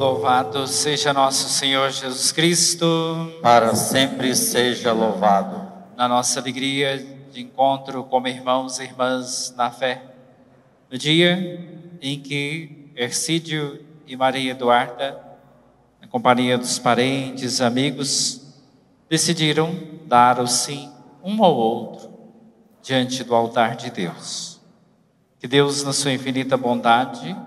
Louvado seja nosso Senhor Jesus Cristo. Para sempre seja louvado. Na nossa alegria de encontro como irmãos e irmãs na fé, no dia em que Ercídio e Maria Eduarda, na companhia dos parentes, amigos, decidiram dar o sim um ao outro diante do altar de Deus. Que Deus, na sua infinita bondade,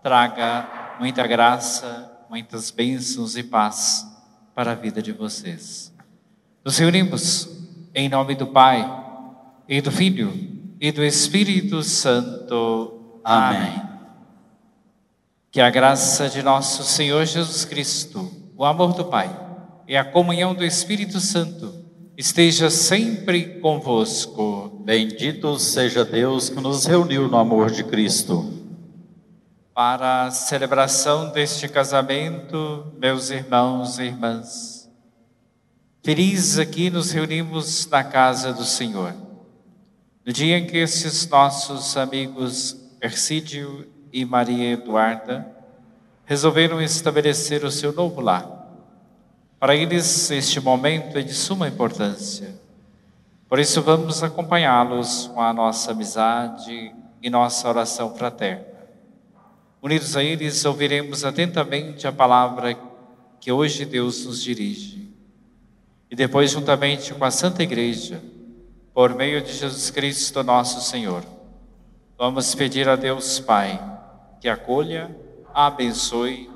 traga muita graça, muitas bênçãos e paz para a vida de vocês. Nos reunimos em nome do Pai, e do Filho, e do Espírito Santo. Amém. Que a graça de nosso Senhor Jesus Cristo, o amor do Pai e a comunhão do Espírito Santo esteja sempre convosco. Bendito seja Deus que nos reuniu no amor de Cristo. Para a celebração deste casamento, meus irmãos e irmãs, felizes aqui nos reunimos na casa do Senhor. No dia em que esses nossos amigos Ercídio e Maria Eduarda resolveram estabelecer o seu novo lar. Para eles, este momento é de suma importância. Por isso, vamos acompanhá-los com a nossa amizade e nossa oração fraterna. Unidos a eles, ouviremos atentamente a palavra que hoje Deus nos dirige. E depois, juntamente com a Santa Igreja, por meio de Jesus Cristo, nosso Senhor, vamos pedir a Deus Pai que acolha, abençoe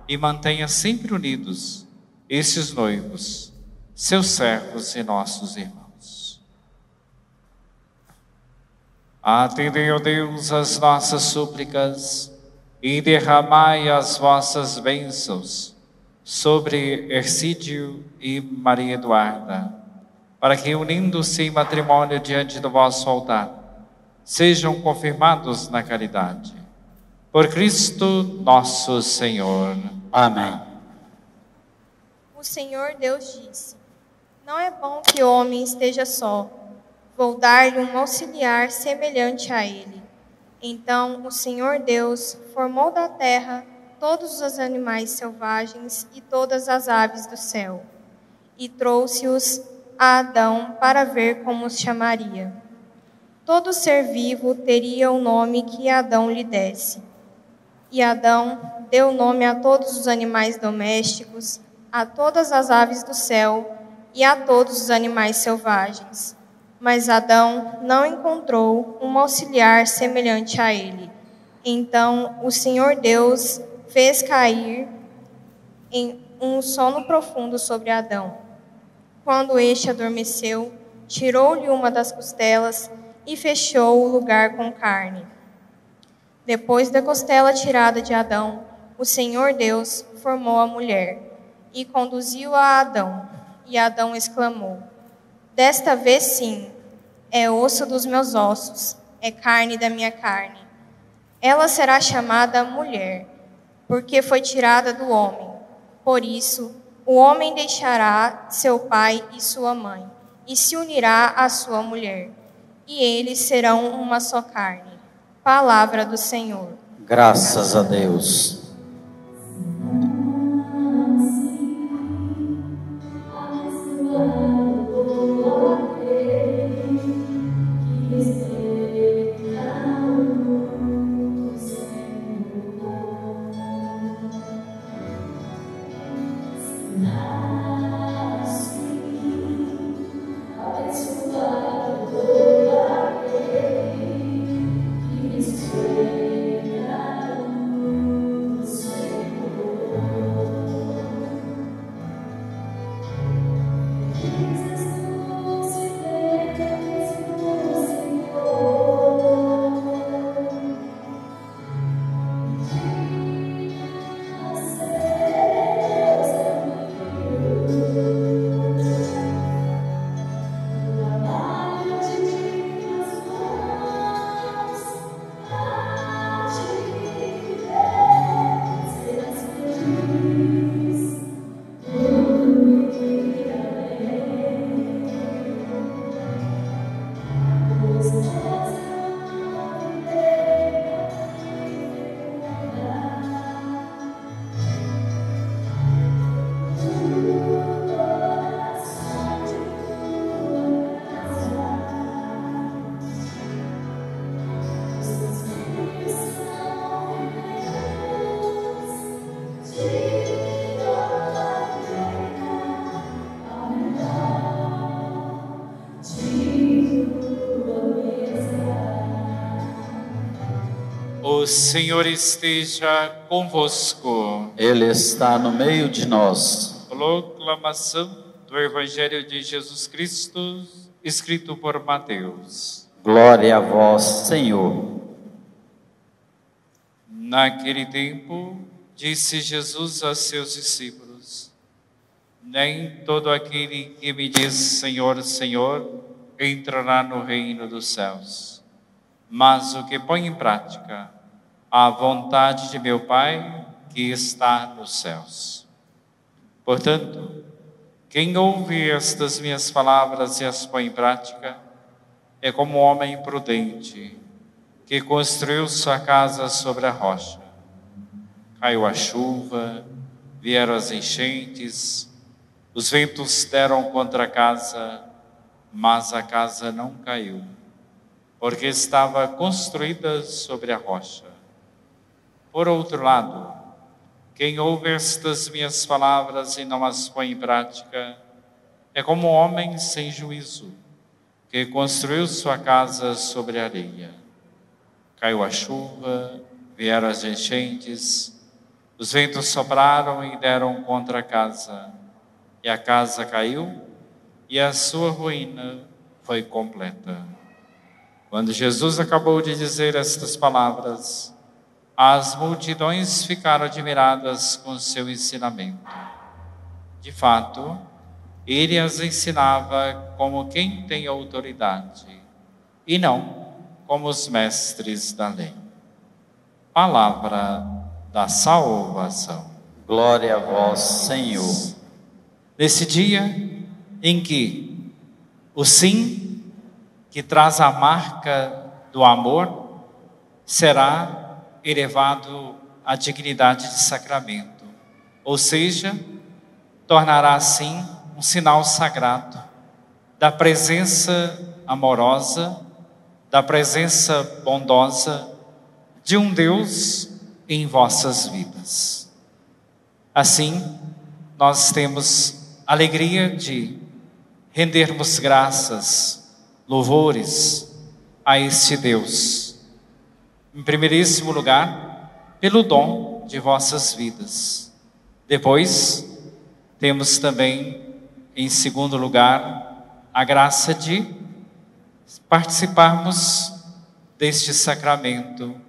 e mantenha sempre unidos esses noivos, seus servos e nossos irmãos. Atendei, ó Deus, as nossas súplicas e derramai as vossas bênçãos sobre Ercídio e Maria Eduarda, para que, unindo-se em matrimônio diante do vosso altar, sejam confirmados na caridade. Por Cristo nosso Senhor. Amém. O Senhor Deus disse: não é bom que o homem esteja só. Vou dar-lhe um auxiliar semelhante a ele. Então o Senhor Deus formou da terra todos os animais selvagens e todas as aves do céu, e trouxe-os a Adão para ver como os chamaria. Todo ser vivo teria o nome que Adão lhe desse. E Adão deu nome a todos os animais domésticos, a todas as aves do céu e a todos os animais selvagens. Mas Adão não encontrou um auxiliar semelhante a ele. Então o Senhor Deus fez cair em um sono profundo sobre Adão. Quando este adormeceu, tirou-lhe uma das costelas e fechou o lugar com carne. Depois da costela tirada de Adão, o Senhor Deus formou a mulher e conduziu-a a Adão. E Adão exclamou: desta vez sim, é osso dos meus ossos, é carne da minha carne. Ela será chamada mulher, porque foi tirada do homem. Por isso, o homem deixará seu pai e sua mãe, e se unirá à sua mulher, e eles serão uma só carne. Palavra do Senhor. Graças a Deus. O Senhor esteja convosco. Ele está no meio de nós. Proclamação do Evangelho de Jesus Cristo, escrito por Mateus. Glória a vós, Senhor. Naquele tempo, disse Jesus a seus discípulos: nem todo aquele que me diz Senhor, Senhor, entrará no reino dos céus, mas o que põe em prática a vontade de meu Pai que está nos céus. Portanto, quem ouve estas minhas palavras e as põe em prática é como um homem prudente que construiu sua casa sobre a rocha. Caiu a chuva, vieram as enchentes, os ventos deram contra a casa, mas a casa não caiu, porque estava construída sobre a rocha. Por outro lado, quem ouve estas minhas palavras e não as põe em prática é como um homem sem juízo, que construiu sua casa sobre a areia. Caiu a chuva, vieram as enchentes, os ventos sopraram e deram contra a casa, e a casa caiu, e a sua ruína foi completa. Quando Jesus acabou de dizer estas palavras, as multidões ficaram admiradas com seu ensinamento. De fato, ele as ensinava como quem tem autoridade, e não como os mestres da lei. Palavra da salvação. Glória a vós, Senhor. Nesse dia em que o sim, que traz a marca do amor, será elevado à dignidade de sacramento, ou seja, tornará assim um sinal sagrado da presença amorosa, da presença bondosa de um Deus em vossas vidas. Assim, nós temos alegria de rendermos graças, louvores a este Deus. Em primeiríssimo lugar, pelo dom de vossas vidas. Depois, temos também, em segundo lugar, a graça de participarmos deste sacramento,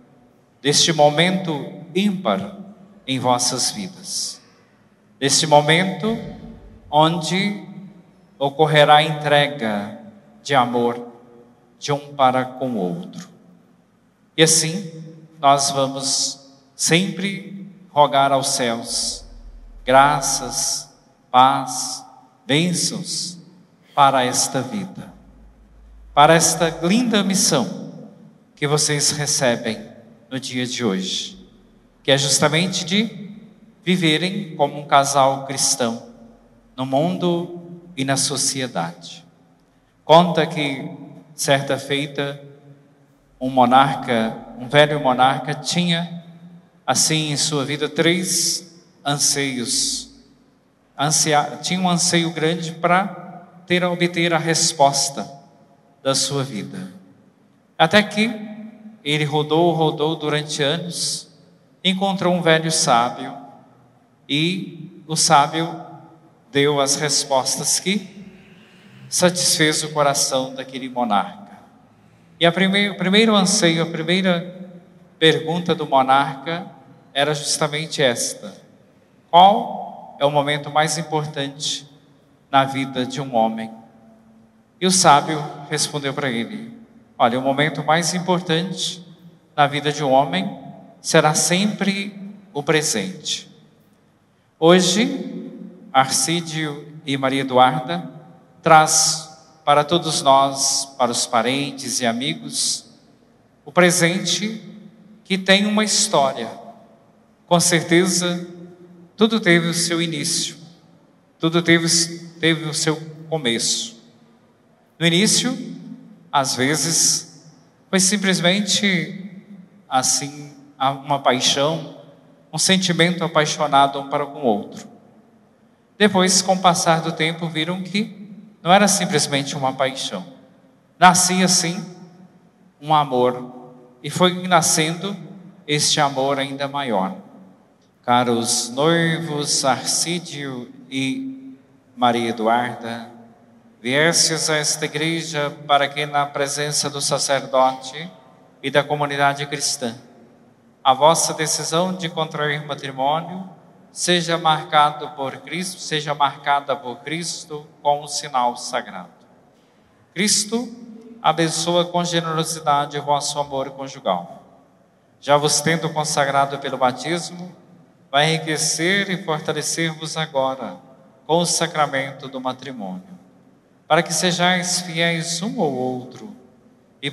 deste momento ímpar em vossas vidas. Deste momento onde ocorrerá a entrega de amor de um para com o outro. E assim, nós vamos sempre rogar aos céus graças, paz, bênçãos para esta vida, para esta linda missão que vocês recebem no dia de hoje, que é justamente de viverem como um casal cristão no mundo e na sociedade. Conta que, certa feita, um velho monarca tinha, assim, em sua vida, 3 anseios. Tinha um anseio grande para obter a resposta da sua vida. Até que ele rodou durante anos, encontrou um velho sábio, e o sábio deu as respostas que satisfez o coração daquele monarca. E o primeiro anseio, a primeira pergunta do monarca era justamente esta: qual é o momento mais importante na vida de um homem? E o sábio respondeu para ele: olha, o momento mais importante na vida de um homem será sempre o presente. Hoje, Arcídio e Maria Eduarda traz para todos nós, para os parentes e amigos, o presente que tem uma história. Com certeza, tudo teve o seu início, tudo teve o seu começo. No início, às vezes, foi simplesmente assim, uma paixão, um sentimento apaixonado um para com o outro. Depois, com o passar do tempo, viram que não era simplesmente uma paixão. Nascia, sim, um amor. E foi nascendo este amor ainda maior. Caros noivos Arcídio e Maria Eduarda, viestes a esta igreja para que, na presença do sacerdote e da comunidade cristã, a vossa decisão de contrair matrimônio seja marcada por Cristo com um sinal sagrado. Cristo abençoa com generosidade o vosso amor conjugal. Já vos tendo consagrado pelo batismo, vai enriquecer e fortalecer-vos agora com o sacramento do matrimônio, para que sejais fiéis um ao outro e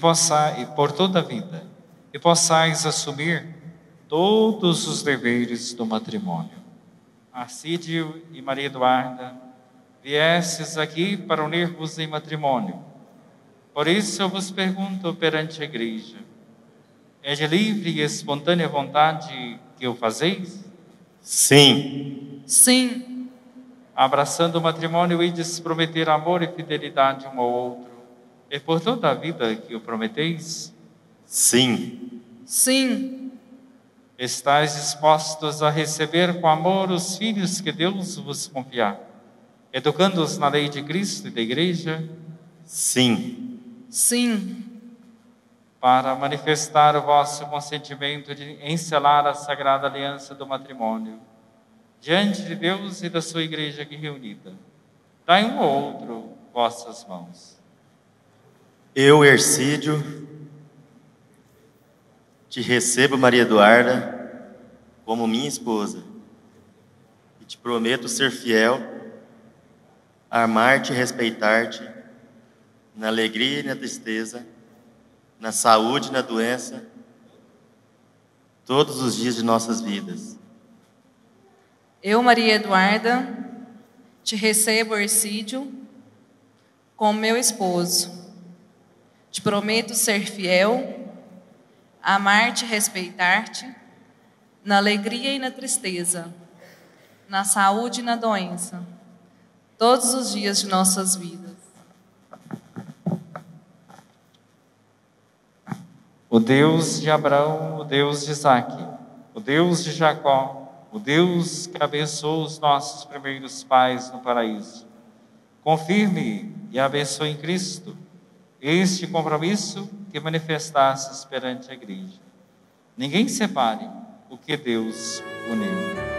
por toda a vida, e possais assumir todos os deveres do matrimônio. Arcídio e Maria Eduarda, viestes aqui para unir-vos em matrimônio. Por isso eu vos pergunto perante a igreja: é de livre e espontânea vontade que o fazeis? Sim. Sim. Abraçando o matrimônio, ides prometer amor e fidelidade um ao outro, e por toda a vida que o prometeis? Sim. Sim. Estais dispostos a receber com amor os filhos que Deus vos confiar, educando-os na lei de Cristo e da Igreja? Sim. Sim. Para manifestar o vosso consentimento de encelar a sagrada aliança do matrimônio, diante de Deus e da sua Igreja aqui reunida, dai um ao outro vossas mãos. Eu, Ercídio, te recebo, Maria Eduarda, como minha esposa, e te prometo ser fiel, amar-te e respeitar-te, na alegria e na tristeza, na saúde e na doença, todos os dias de nossas vidas. Eu, Maria Eduarda, te recebo, Ercídio, como meu esposo. Te prometo ser fiel, amar-te e respeitar-te, na alegria e na tristeza, na saúde e na doença, todos os dias de nossas vidas. O Deus de Abraão, o Deus de Isaque, o Deus de Jacó, o Deus que abençoou os nossos primeiros pais no paraíso, confirme e abençoe em Cristo este compromisso que manifestastes perante a igreja. Ninguém separe o que Deus uniu.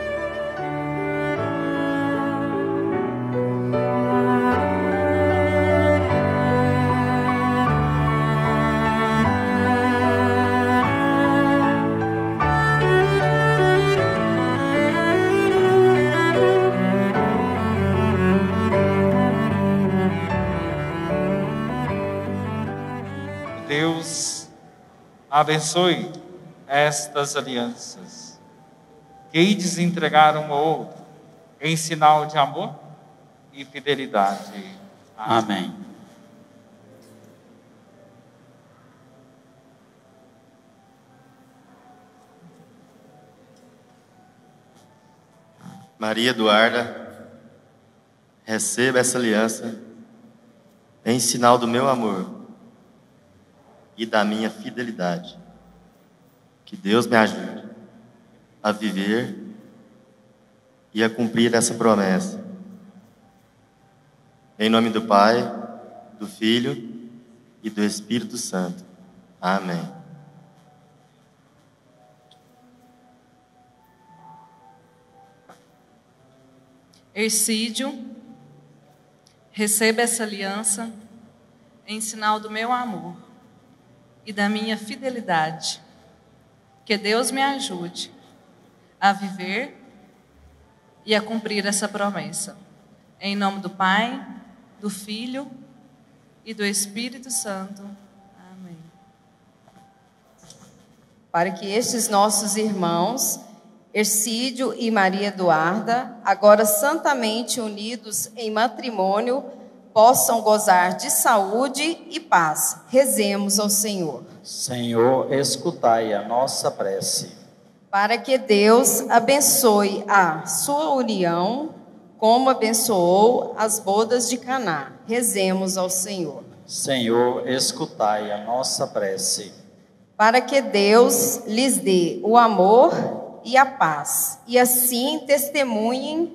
Deus abençoe estas alianças, que ides entregar um ao outro em sinal de amor e fidelidade. Amém. Maria Eduarda, receba essa aliança em sinal do meu amor e da minha fidelidade. Que Deus me ajude a viver e a cumprir essa promessa. Em nome do Pai, do Filho e do Espírito Santo. Amém. Ercídio, receba essa aliança em sinal do meu amor e da minha fidelidade. Que Deus me ajude a viver e a cumprir essa promessa. Em nome do Pai, do Filho e do Espírito Santo. Amém. Para que estes nossos irmãos, Ercídio e Maria Eduarda, agora santamente unidos em matrimônio, possam gozar de saúde e paz. Rezemos ao Senhor. Senhor, escutai a nossa prece. Para que Deus abençoe a sua união, como abençoou as bodas de Caná. Rezemos ao Senhor. Senhor, escutai a nossa prece. para que Deus lhes dê o amor e a paz, e assim testemunhem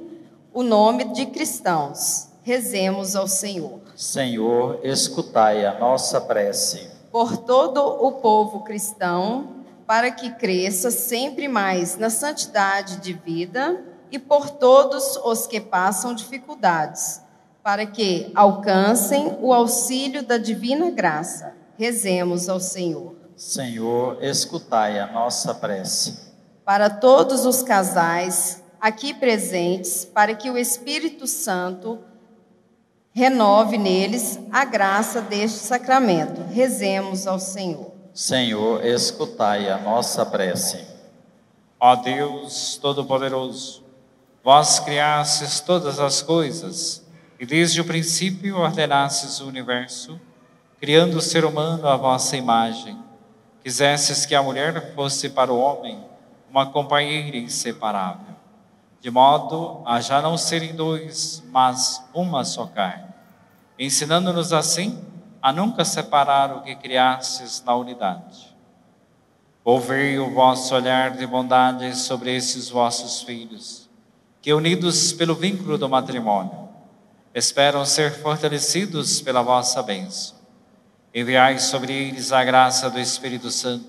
o nome de cristãos. Rezemos ao Senhor. Senhor, escutai a nossa prece. Por todo o povo cristão, para que cresça sempre mais na santidade de vida, e por todos os que passam dificuldades, para que alcancem o auxílio da divina graça. Rezemos ao Senhor. Senhor, escutai a nossa prece. Para todos os casais aqui presentes, para que o Espírito Santo renove neles a graça deste sacramento. Rezemos ao Senhor. Senhor, escutai a nossa prece. Ó Deus Todo-Poderoso, vós criastes todas as coisas e desde o princípio ordenastes o universo, criando o ser humano à vossa imagem. Quisestes que a mulher fosse para o homem uma companheira inseparável, de modo a já não serem dois, mas uma só carne, ensinando-nos assim a nunca separar o que criastes na unidade. Volvei o vosso olhar de bondade sobre esses vossos filhos, que unidos pelo vínculo do matrimônio, esperam ser fortalecidos pela vossa bênção. Enviai sobre eles a graça do Espírito Santo,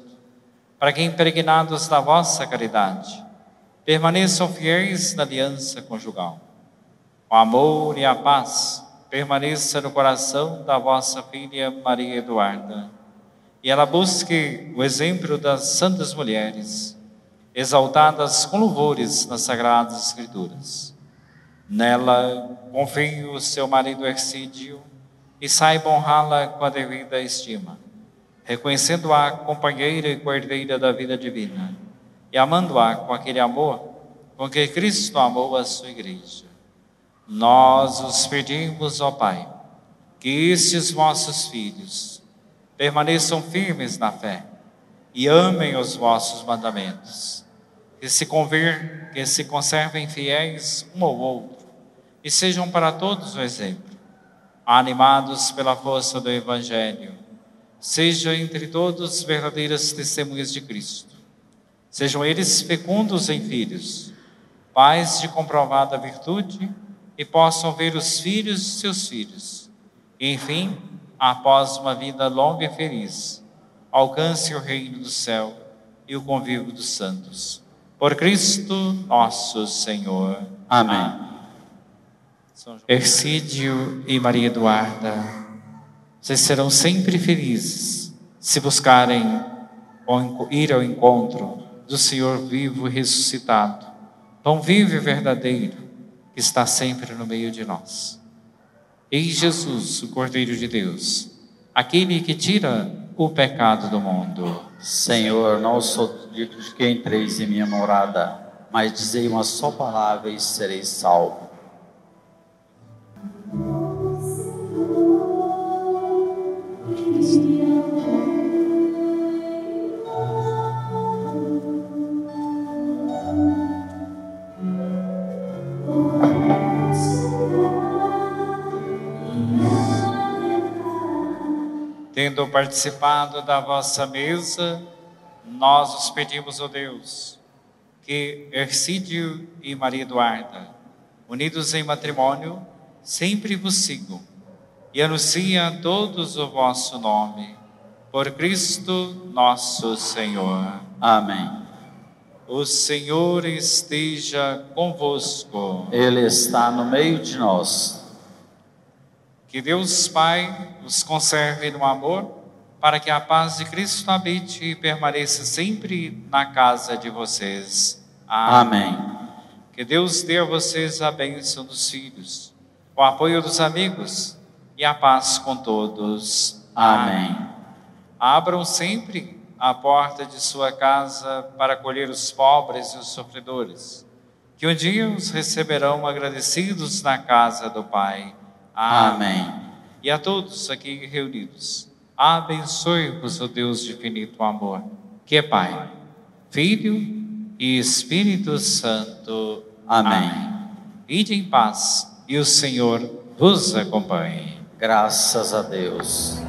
para que, impregnados da vossa caridade, permaneçam fiéis na aliança conjugal. O amor e a paz permaneça no coração da vossa filha Maria Eduarda, e ela busque o exemplo das santas mulheres, exaltadas com louvores nas Sagradas Escrituras. Nela confie o seu marido Ercídio, e saiba honrá-la com a devida estima, reconhecendo-a companheira e coerdeira da vida divina, e amando-a com aquele amor com que Cristo amou a sua igreja. Nós os pedimos, ó Pai, que estes vossos filhos permaneçam firmes na fé e amem os vossos mandamentos, que se conservem fiéis um ao outro e sejam para todos um exemplo. Animados pela força do Evangelho, sejam entre todos verdadeiras testemunhas de Cristo. Sejam eles fecundos em filhos, pais de comprovada virtude, e possam ver os filhos de seus filhos. E, enfim, após uma vida longa e feliz, alcance o reino do céu e o convívio dos santos. Por Cristo nosso Senhor. Amém. Ercídio e Maria Eduarda, vocês serão sempre felizes se buscarem ir ao encontro do Senhor vivo e ressuscitado, pão vivo e verdadeiro, que está sempre no meio de nós. Eis Jesus, o Cordeiro de Deus, aquele que tira o pecado do mundo. Senhor, não sou digno de que entreis em minha morada, mas dizei uma só palavra e sereis salvo. Tendo participado da vossa mesa, nós os pedimos, ó Deus, que Ercídio e Maria Eduarda, unidos em matrimônio, sempre vos sigam e anunciem a todos o vosso nome. Por Cristo nosso Senhor. Amém. O Senhor esteja convosco. Ele está no meio de nós. Que Deus Pai os conserve no amor, para que a paz de Cristo habite e permaneça sempre na casa de vocês. Amém. Que Deus dê a vocês a bênção dos filhos, o apoio dos amigos e a paz com todos. Amém. Abram sempre a porta de sua casa para acolher os pobres e os sofredores, que um dia os receberão agradecidos na casa do Pai. Amém. E a todos aqui reunidos, abençoe-vos o Deus de infinito amor, que é Pai, Filho e Espírito Santo. Amém. Ide em paz e o Senhor vos acompanhe. Graças a Deus.